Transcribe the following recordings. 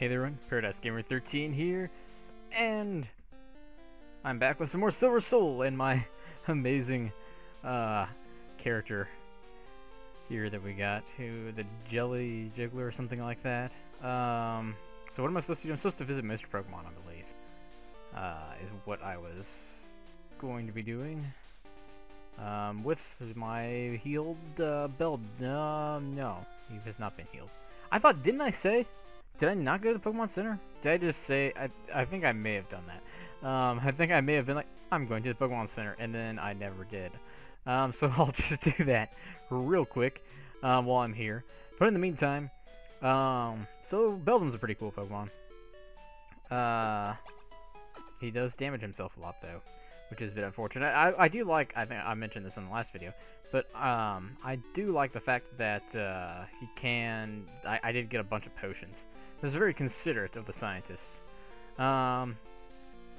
Hey there everyone, Paradise Gamer 13 here, and I'm back with some more Silver Soul and my amazing character here that we got, the Jelly Jiggler or something like that. So what am I supposed to do? I'm supposed to visit Mr. Pokemon, I believe, is what I was going to be doing. With my healed build. No, he has not been healed. I thought, didn't I say? Did I not go to the Pokemon Center? Did I just say, I think I may have done that. I think I may have been like, I'm going to the Pokemon Center, and then I never did. So I'll just do that real quick while I'm here. But in the meantime, so Beldum's a pretty cool Pokemon. He does damage himself a lot, though, which is a bit unfortunate. I do like, I think I mentioned this in the last video, but I do like the fact that he can, I did get a bunch of potions. It was very considerate of the scientists.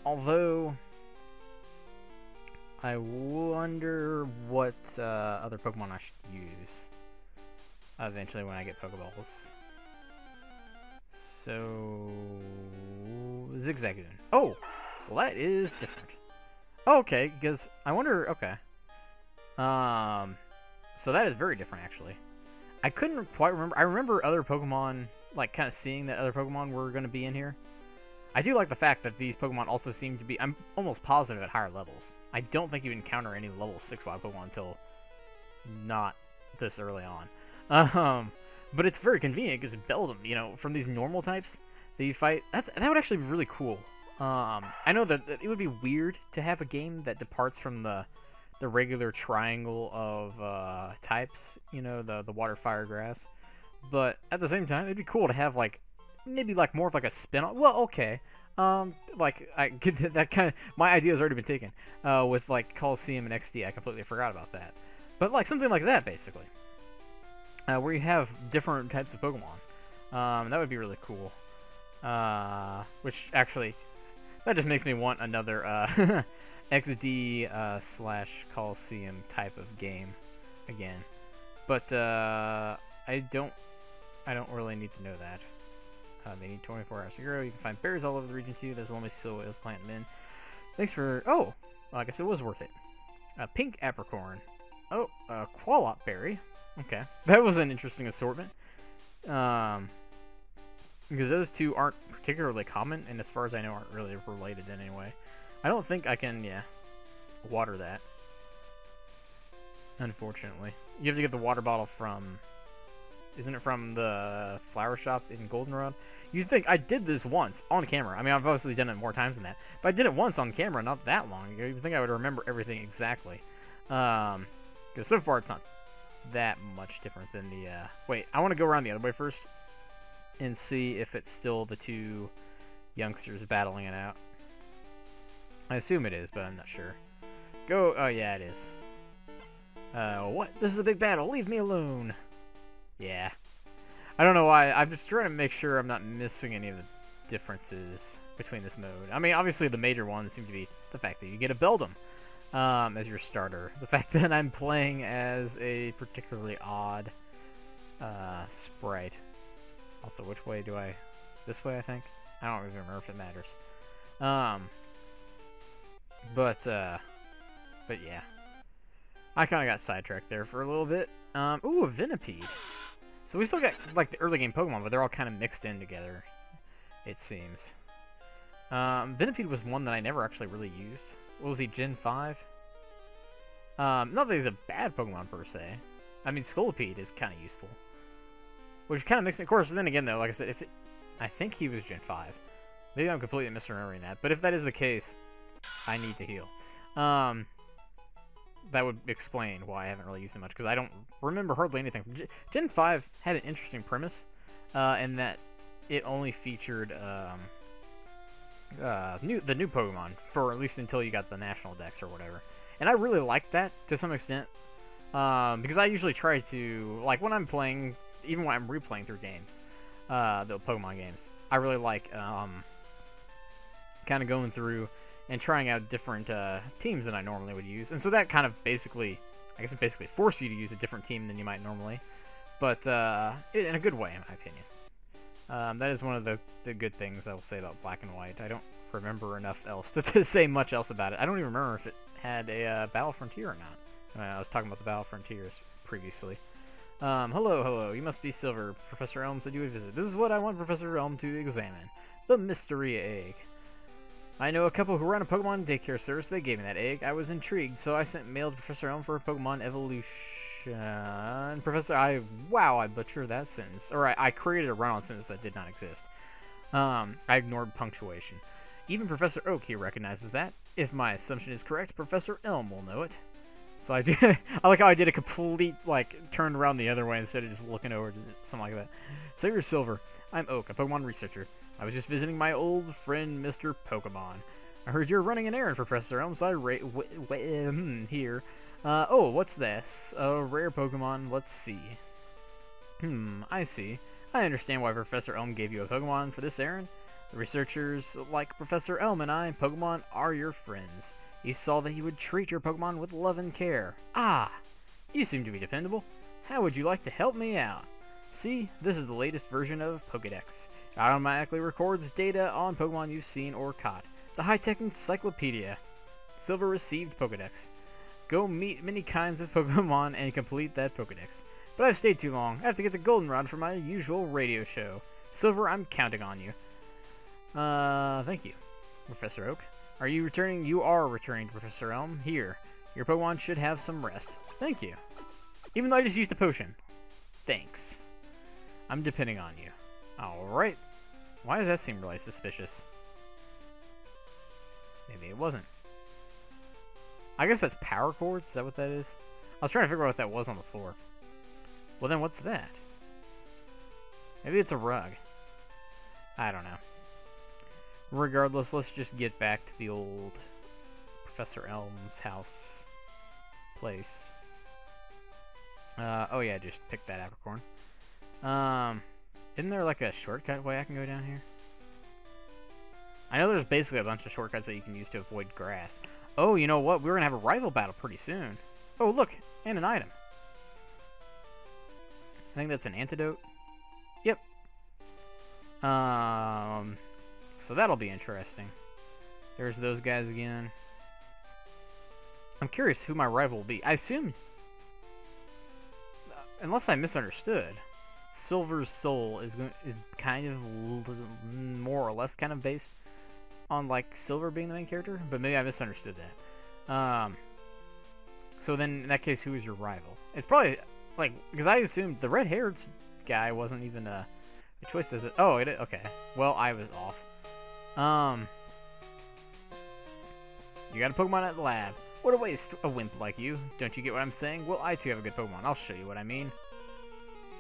Although, I wonder what other Pokemon I should use eventually when I get Pokeballs. So, Zigzagoon. Oh, well that is different. Oh, okay, because I wonder, okay. So that is very different, actually. I couldn't quite remember. I remember other Pokemon, like, kind of seeing that other Pokemon were going to be in here. I do like the fact that these Pokemon also seem to be, I'm almost positive, at higher levels. I don't think you encounter any level 6 wild Pokemon until not this early on. But it's very convenient because Beldum, you know, from these normal types that you fight, that would actually be really cool. I know that it would be weird to have a game that departs from the regular triangle of types, you know, the water, fire, grass. But at the same time, it'd be cool to have like maybe like more of like a spin-off. Well, okay, like I get that kind of, my idea has already been taken with like Coliseum and XD. I completely forgot about that. But like something like that, basically, where you have different types of Pokemon. That would be really cool. Which actually, that just makes me want another XD slash Coliseum type of game again. But I don't really need to know that. They need 24 hours to grow. You can find berries all over the region too. There's only soil plant them in. Thanks for, oh, well, I guess it was worth it. Pink apricorn. Oh, Quallop berry. Okay, that was an interesting assortment. Because those two aren't particularly common, and as far as I know, aren't really related in any way. I don't think I can, yeah, water that. Unfortunately. You have to get the water bottle from, isn't it from the flower shop in Goldenrod? You'd think I did this once on camera. I mean, I've obviously done it more times than that. But I did it once on camera not that long ago. You'd think I would remember everything exactly. Because so far it's not that much different than the, wait, I want to go around the other way first and see if it's still the two youngsters battling it out. I assume it is, but I'm not sure. Go, oh yeah, it is. What? This is a big battle, leave me alone. Yeah. I don't know why, I'm just trying to make sure I'm not missing any of the differences between this mode. I mean, obviously the major ones seem to be the fact that you get a Beldum as your starter. The fact that I'm playing as a particularly odd sprite. Also, which way do I... This way, I think? I don't even remember if it matters. But yeah. I kind of got sidetracked there for a little bit. Ooh, a Venipede. So we still got, like, the early game Pokemon, but they're all kind of mixed in together, it seems. Venipede was one that I never actually really used. What was he, Gen 5? Not that he's a bad Pokemon, per se. I mean, Scolipede is kind of useful. Which kind of makes me, of course, then again, though, like I said, I think he was Gen 5. Maybe I'm completely misremembering that. But if that is the case, I need to heal. That would explain why I haven't really used it much, because I don't remember hardly anything. Gen 5 had an interesting premise, in that it only featured the new Pokemon, for at least until you got the National Dex or whatever. And I really liked that, to some extent, because I usually try to, like, when I'm playing, even when I'm replaying through games, the Pokemon games, I really like kind of going through and trying out different teams than I normally would use. And so that kind of basically, I guess it basically forces you to use a different team than you might normally. But in a good way, in my opinion. That is one of the good things I will say about Black and White. I don't remember enough else to say much else about it. I don't even remember if it had a Battle Frontier or not. I was talking about the Battle Frontiers previously. Hello. You must be Silver. Professor Elm said you would visit. This is what I want Professor Elm to examine. The mystery egg. I know a couple who run a Pokemon daycare service. They gave me that egg. I was intrigued, so I sent mail to Professor Elm for a Pokemon evolution. Wow, I butchered that sentence. Or I created a run-on sentence that did not exist. I ignored punctuation. Even Professor Oak here recognizes that. If my assumption is correct, Professor Elm will know it. So I do. I like how I did a complete, turned around the other way instead of just looking over to something like that. So you're Silver. I'm Oak, a Pokemon researcher. I was just visiting my old friend, Mr. Pokemon. I heard you're running an errand for Professor Elm, so I here. Oh, what's this? A rare Pokemon. Let's see. I see. I understand why Professor Elm gave you a Pokemon for this errand. The researchers, like Professor Elm and I, Pokemon are your friends. He saw that you would treat your Pokemon with love and care. Ah! You seem to be dependable. How would you like to help me out? See, this is the latest version of Pokédex. It automatically records data on Pokemon you've seen or caught. It's a high-tech encyclopedia. Silver received Pokédex. Go meet many kinds of Pokemon and complete that Pokédex. But I've stayed too long. I have to get to Goldenrod for my usual radio show. Silver, I'm counting on you. Thank you, Professor Oak. Are you returning? You are returning to Professor Elm. Here. Your Pokemon should have some rest. Thank you. Even though I just used a potion. Thanks. I'm depending on you. Alright. Why does that seem really suspicious? Maybe it wasn't. I guess that's power cords? Is that what that is? I was trying to figure out what that was on the floor. Well then what's that? Maybe it's a rug. I don't know. Regardless, let's just get back to the old Professor Elm's house place. Oh yeah, just pick that apricorn. Isn't there like a shortcut way I can go down here? I know there's basically a bunch of shortcuts that you can use to avoid grass. Oh, you know what? We're gonna have a rival battle pretty soon. Oh, look, and an item. I think that's an antidote. Yep. So that'll be interesting. There's those guys again. I'm curious who my rival will be. I assume, unless I misunderstood, Silver's soul is kind of more or less kind of based on like Silver being the main character, but maybe I misunderstood that. So then in that case, who is your rival? It's probably like, because I assumed the red-haired guy wasn't even a choice. Is it? Oh, okay. Well, I was off. You got a Pokemon at the lab. What a waste, a wimp like you. Don't you get what I'm saying? Well, I too have a good Pokemon. I'll show you what I mean.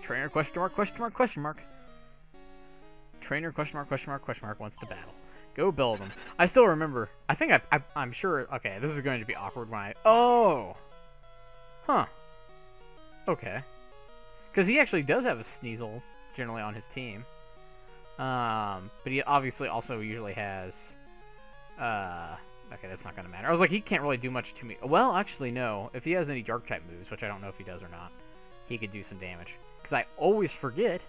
Trainer, question mark, question mark, question mark. Trainer, question mark, question mark, question mark, wants to battle. Go build him. I still remember. I think I'm sure. Okay, this is going to be awkward when I. Oh! Huh. Okay. Because he actually does have a Sneasel generally on his team. But he obviously also usually has. Okay, that's not going to matter. I was like, he can't really do much to me. Well, actually, no. If he has any Dark-type moves, which I don't know if he does or not, he could do some damage. Because I always forget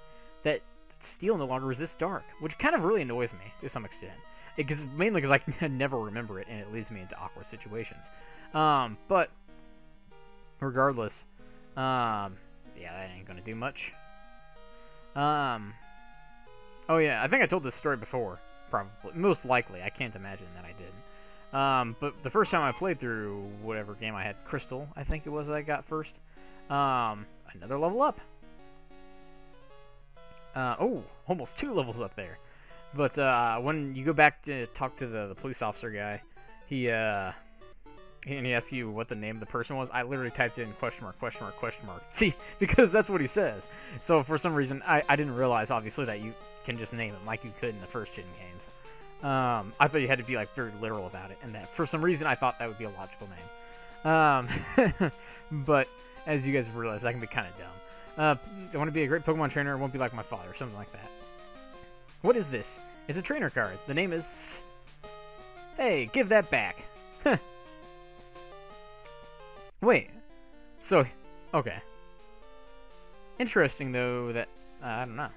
that Steel no longer resists Dark, which kind of really annoys me to some extent. Mainly because I never remember it, and it leads me into awkward situations. But regardless, yeah, that ain't going to do much. Oh yeah, I think I told this story before. Probably. Most likely. I can't imagine that I didn't. But the first time I played through whatever game I had, Crystal, I think it was that I got first. Another level up. Oh, almost 2 levels up there. But when you go back to talk to the police officer guy, he asks you what the name of the person was. I literally typed in question mark, question mark, question mark. See, because that's what he says. So for some reason, I didn't realize, obviously, that you can just name it like you could in the first-gen games. I thought you had to be like very literal about it, and that for some reason I thought that would be a logical name. But as you guys have realized, that can be kind of dumb. I want to be a great Pokemon trainer. Won't be like my father, something like that. What is this? It's a trainer card. The name is. Hey, give that back. Wait. So, okay. Interesting though that I don't know.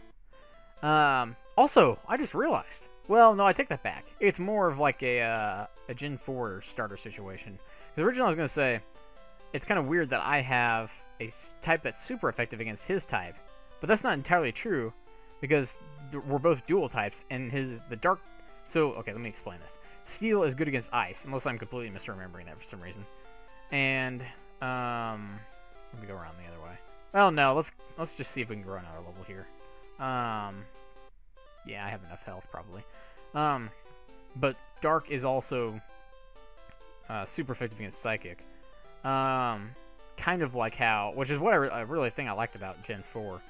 Also, I just realized. Well, no, I take that back. It's more of like a Gen 4 starter situation. Because originally I was going to say, it's kind of weird that I have a type that's super effective against his type. But that's not entirely true, because we're both dual types, and the dark... So, okay, let me explain this. Steel is good against ice, unless I'm completely misremembering that for some reason. And, let me go around the other way. Well, no, let's just see if we can grow another level here. Yeah, I have enough health, probably. But dark is also super effective against psychic. Kind of like how, which is what I really think I liked about Gen 4.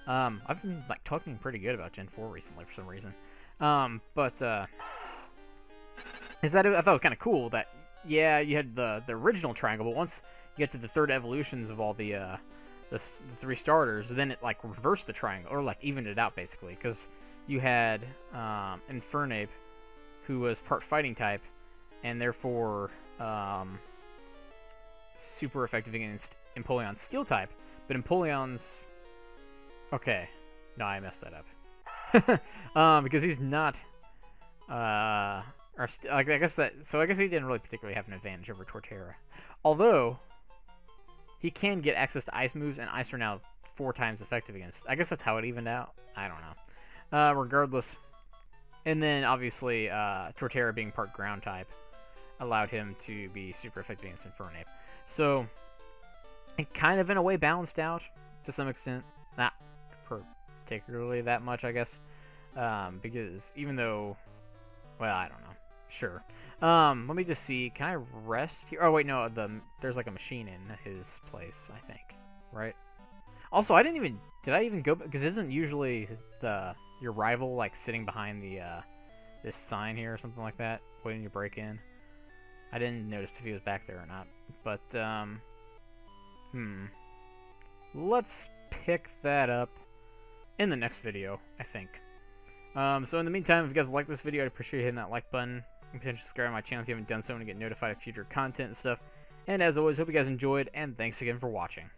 I've been like talking pretty good about Gen 4 recently for some reason. Is that I thought it was kind of cool that, yeah, you had the original triangle, but once you get to the third evolutions of all the 3 starters, then it like reversed the triangle, or like evened it out basically, because you had Infernape, who was part fighting type, and therefore super effective against Empoleon's steel type, but Empoleon's... Okay, no, I messed that up. Because he's not... I guess he didn't really particularly have an advantage over Torterra. Although, he can get access to ice moves, and ice are now 4 times effective against... I guess that's how it evened out. I don't know. Regardless. And then, obviously, Torterra being part ground type allowed him to be super effective against Infernape. So, it kind of, in a way, balanced out to some extent. Not particularly that much, I guess. Because even though... Well, I don't know. Sure. Let me just see. Can I rest here? Oh, wait, no. There's like a machine in his place, I think. Right? Also, I didn't even... Did I even go... Because isn't usually your rival, like, sitting behind this sign here or something like that, waiting to break in? I didn't notice if he was back there or not. But, let's pick that up in the next video, I think. So in the meantime, if you guys like this video, I'd appreciate hitting that like button and potentially subscribe to my channel if you haven't done so and get notified of future content and stuff. And as always, hope you guys enjoyed, and thanks again for watching.